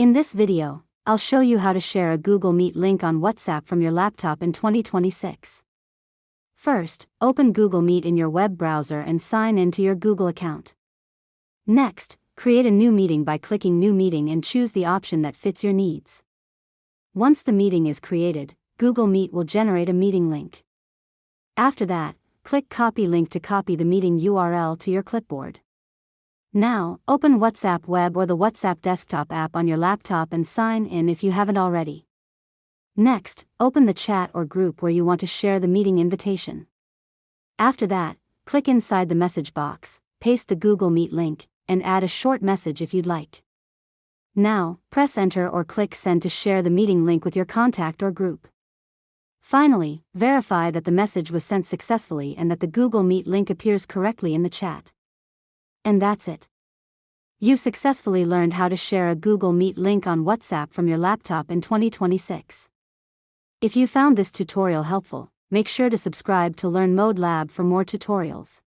In this video, I'll show you how to share a Google Meet link on WhatsApp from your laptop in 2026. First, open Google Meet in your web browser and sign in to your Google account. Next, create a new meeting by clicking New Meeting and choose the option that fits your needs. Once the meeting is created, Google Meet will generate a meeting link. After that, click Copy Link to copy the meeting URL to your clipboard. Now, open WhatsApp Web or the WhatsApp desktop app on your laptop and sign in if you haven't already. Next, open the chat or group where you want to share the meeting invitation. After that, click inside the message box, paste the Google Meet link, and add a short message if you'd like. Now, press Enter or click Send to share the meeting link with your contact or group. Finally, verify that the message was sent successfully and that the Google Meet link appears correctly in the chat. And that's it. You've successfully learned how to share a Google Meet link on WhatsApp from your laptop in 2026. If you found this tutorial helpful, make sure to subscribe to LearnModelab for more tutorials.